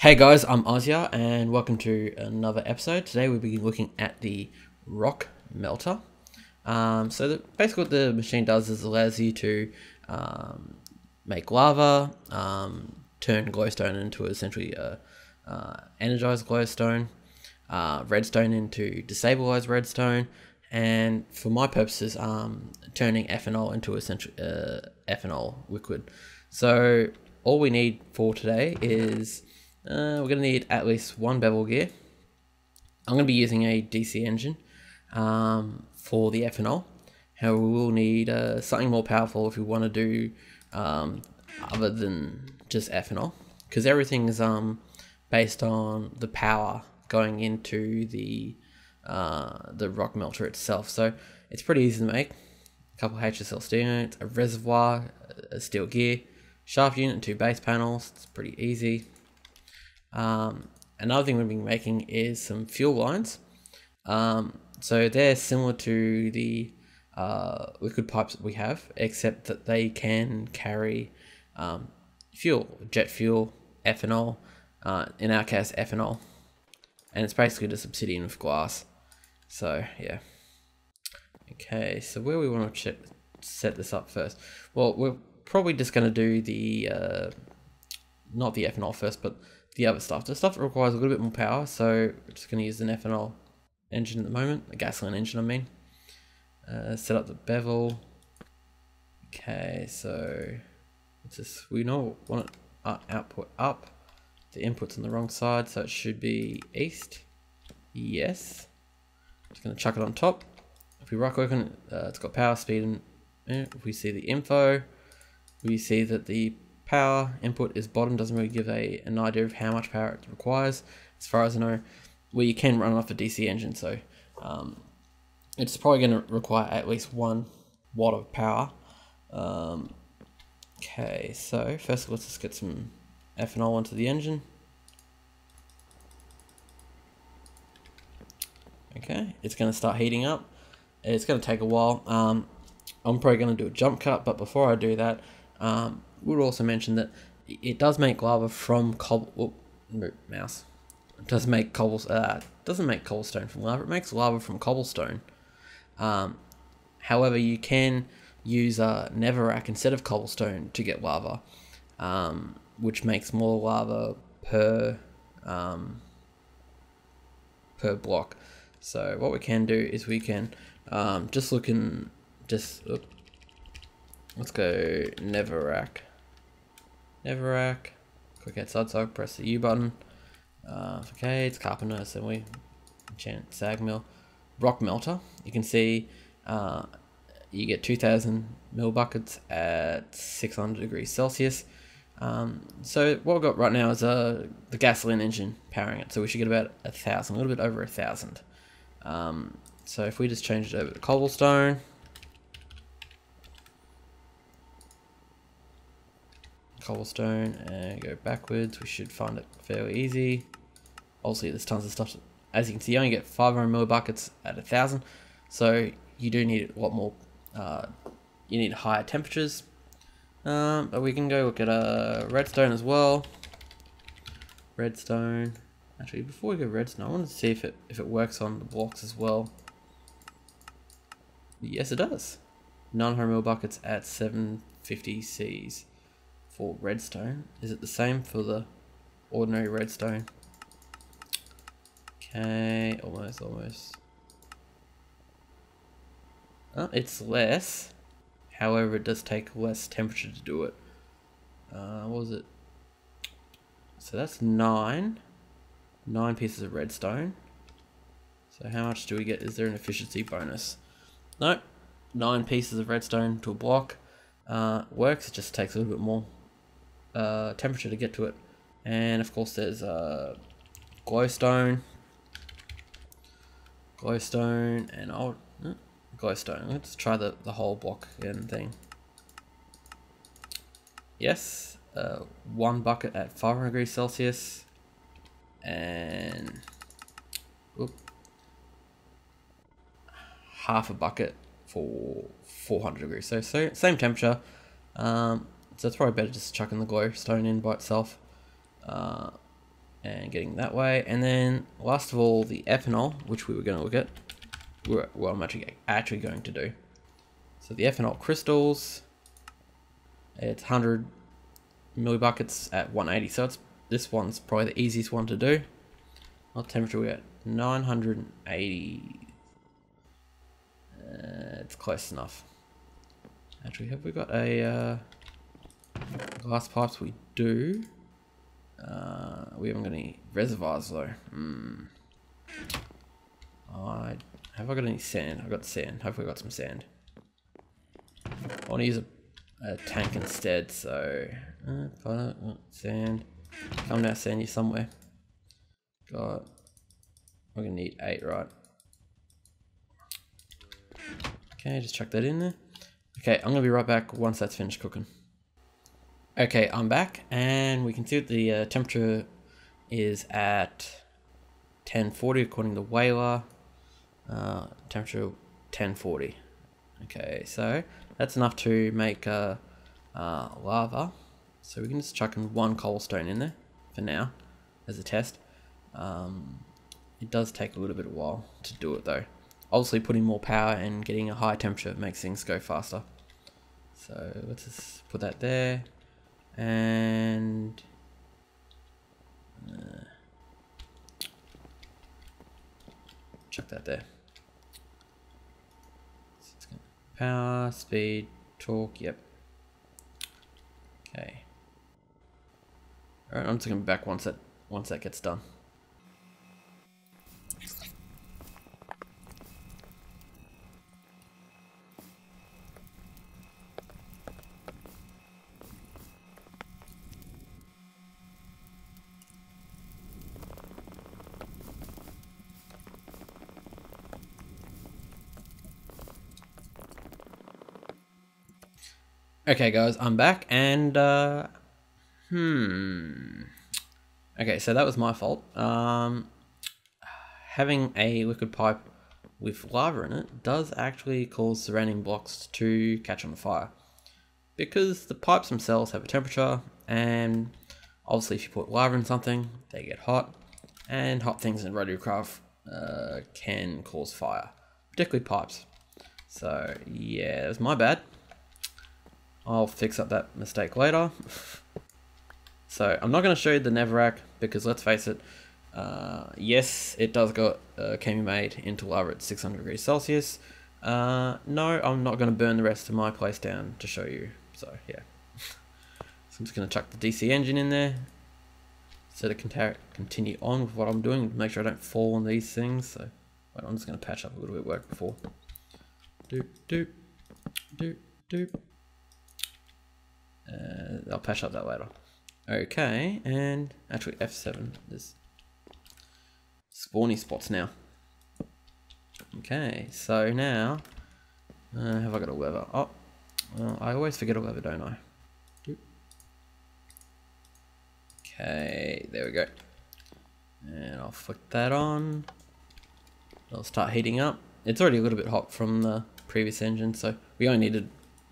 Hey guys, I'm Ozia and welcome to another episode. Today we'll be looking at the Rock Melter. Basically what the machine does is allows you to make lava, turn glowstone into essentially a energized glowstone, redstone into destabilized redstone, and for my purposes, turning ethanol into essentially ethanol liquid. So all we need for today is we're going to need at least one bevel gear. I'm going to be using a DC engine for the ethanol. However, we will need something more powerful if we want to do other than just ethanol, because everything is based on the power going into the rock melter itself. So it's pretty easy to make. A couple HSL steel units, a reservoir, a steel gear, shaft unit, and 2 base panels. It's pretty easy. Another thing we've been making is some fuel lines. So they're similar to the liquid pipes that we have, except that they can carry fuel, jet fuel, ethanol, in our case ethanol, and it's basically just obsidian with glass. So yeah. Okay, so where we want to set this up first? Well, we're probably just going to do the not the ethanol first, but the other stuff. The stuff that requires a little bit more power, so we're just going to use an ethanol engine at the moment, a gasoline engine I mean. Set up the bevel. Okay, so we know we want output up. The input's on the wrong side, so it should be east. Yes. Just going to chuck it on top. If we right click on it, it's got power, speed, and if we see the info, we see that the power input is bottom, doesn't really give an idea of how much power it requires. As far as I know, you can run off a DC engine, so it's probably going to require at least 1 watt of power. Okay, so first let's just get some ethanol into the engine. Okay, it's going to start heating up. It's going to take a while. I'm probably going to do a jump cut, but before I do that, we'll also mention that it does make lava from mouse. It does make doesn't make cobblestone from lava. It makes lava from cobblestone. However, you can use a netherrack instead of cobblestone to get lava, which makes more lava per block. So what we can do is we can let's go netherrack. Click outside, so press the U button. Okay, it's carpenter, so we enchant sag mill. Rock melter. You can see you get 2,000 mil buckets at 600 degrees Celsius. So what we've got right now is the gasoline engine powering it. So we should get about 1,000, a little bit over 1,000. So if we just change it over to cobblestone. And go backwards, we should find it fairly easy. Obviously there's tons of stuff. As you can see, you only get 500 millibuckets at 1,000, so you do need a lot more. You need higher temperatures, but we can go look at redstone as well. Redstone. Actually, before we go redstone, I want to see if it works on the blocks as well. Yes, it does. 900 millibuckets at 750 Cs. For redstone. Is it the same for the ordinary redstone? Okay, almost. Oh, it's less. However, it does take less temperature to do it. What was it? So that's 9 pieces of redstone. So how much do we get? Is there an efficiency bonus? Nope. 9 pieces of redstone to a block. Works. It just takes a little bit more temperature to get to it. And of course there's glowstone and glowstone. Let's try the whole block and thing. Yes, 1 bucket at 500 degrees Celsius and half a bucket for 400 degrees. So same temperature. So it's probably better just chucking the glowstone in by itself. and getting that way. And then last of all, the ethanol, which we were going to look at. Well, I'm actually going to do. So the ethanol crystals, it's 100 millibuckets at 180. So this one's probably the easiest one to do. What temperature we at? 980. It's close enough. Actually, have we got a glass pipes? We do. We haven't got any reservoirs though. Have I got any sand? I've got sand. Hopefully I got some sand. I want to use a tank instead, so sand. Come now, sand you somewhere. We're gonna need 8, right? Okay, just chuck that in there. Okay, I'm gonna be right back once that's finished cooking. Okay, I'm back, and we can see that the temperature is at 1040 according to Whaler. Temperature 1040. Okay, so that's enough to make lava. So we can just chuck in 1 cobblestone in there for now as a test. It does take a little bit of a while to do it though. Obviously putting more power and getting a high temperature makes things go faster. So let's just put that there and chuck that there. So it's gonna power, speed, torque, yep. Okay. Alright, I'm just gonna be back once that gets done. Okay guys, I'm back and okay, so that was my fault. Having a liquid pipe with lava in it does actually cause surrounding blocks to catch on fire, because the pipes themselves have a temperature, and obviously if you put lava in something, they get hot, and hot things in RotaryCraft can cause fire, particularly pipes. So yeah, it was my bad. I'll fix up that mistake later. So I'm not going to show you the netherrack because let's face it, yes, it does can be made into lava at 600 degrees Celsius. No, I'm not going to burn the rest of my place down to show you. So yeah, so I'm just going to chuck the DC engine in there so to continue on with what I'm doing. Make sure I don't fall on these things. So wait, I'm just going to patch up a little bit of work before. Doop doop doop doop. I'll patch up that later. Okay, and actually F7, there's spawny spots now. Okay, so now, have I got a lever? Oh, well, I always forget a lever, don't I? Okay, there we go. And I'll flick that on. It'll start heating up. It's already a little bit hot from the previous engine, so we only needed,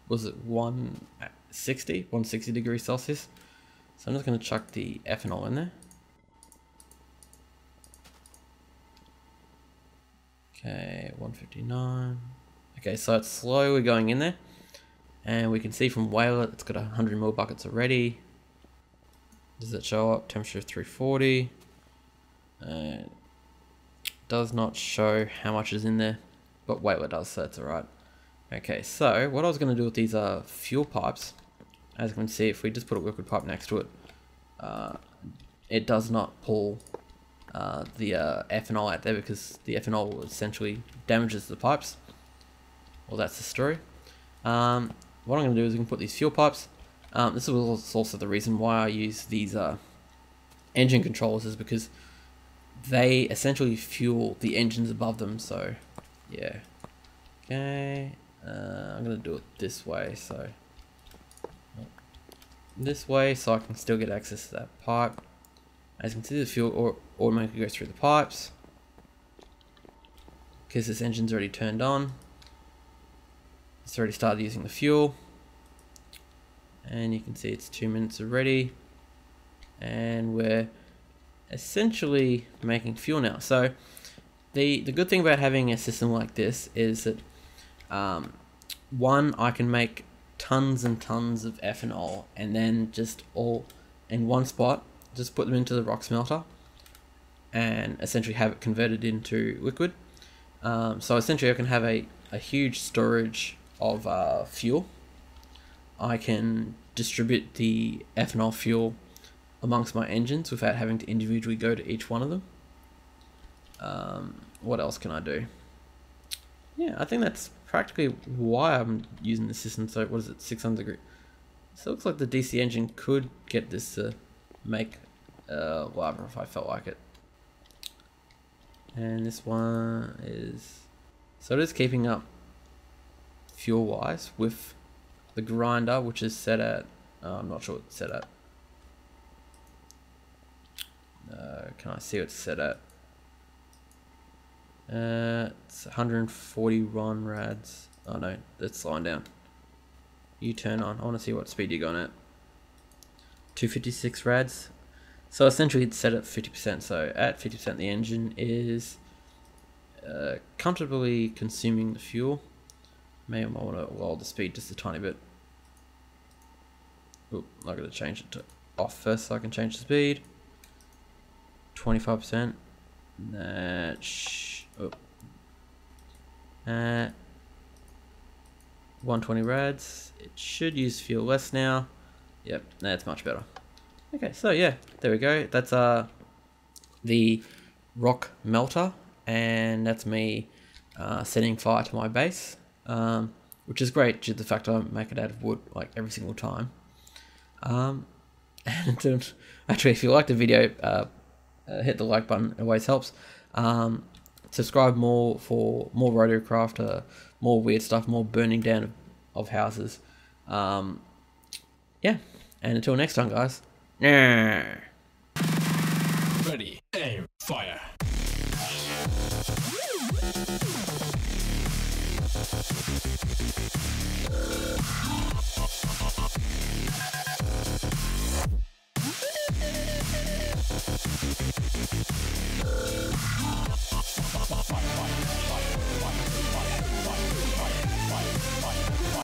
was it 160 degrees Celsius. So I'm just going to chuck the ethanol in there. Okay, 159. Okay, so it's slowly going in there. And we can see from Whaler it's got 100 mil buckets already. Does it show up? Temperature 340. Does not show how much is in there, but Whaler does, so that's alright. Okay, so what I was going to do with these fuel pipes, as you can see, if we just put a liquid pipe next to it, it does not pull the ethanol out there because the ethanol essentially damages the pipes. Well, that's the story. What I'm going to do is we can put these fuel pipes. This is also the reason why I use these engine controllers, is because they essentially fuel the engines above them. So yeah. Okay. I'm going to do it this way, so I can still get access to that pipe. As you can see, the fuel automatically goes through the pipes because this engine's already turned on. It's already started using the fuel, and you can see it's 2 minutes already, and we're essentially making fuel now. So the good thing about having a system like this is that one, I can make tons and tons of ethanol and then just all in one spot, just put them into the rock smelter and essentially have it converted into liquid. So essentially I can have a huge storage of fuel. I can distribute the ethanol fuel amongst my engines without having to individually go to each one of them. What else can I do? Yeah, I think that's practically why I'm using the system. So what is it, 600 degree? So it looks like the DC engine could get this to make lava if I felt like it. And this one is, so it is keeping up fuel wise with the grinder, which is set at, I'm not sure what it's set at. Can I see what it's set at? It's 141 rads. Oh no, that's slowing down. You turn on. I want to see what speed you're going at. 256 rads. So essentially it's set at 50%. So at 50% the engine is comfortably consuming the fuel. Maybe I want to lower the speed just a tiny bit. Oop, I'm going to change it to off first so I can change the speed. 25%. Oh. 120 rads. It should use fuel less now. Yep, that's much better. Okay, so yeah, there we go. That's the rock melter, and that's me setting fire to my base, which is great due to the fact I make it out of wood like every single time. And actually, if you liked the video, hit the like button. It always helps. Subscribe more for more RotaryCraft, more weird stuff, more burning down of houses. Yeah, and until next time, guys. Ready, aim, fire.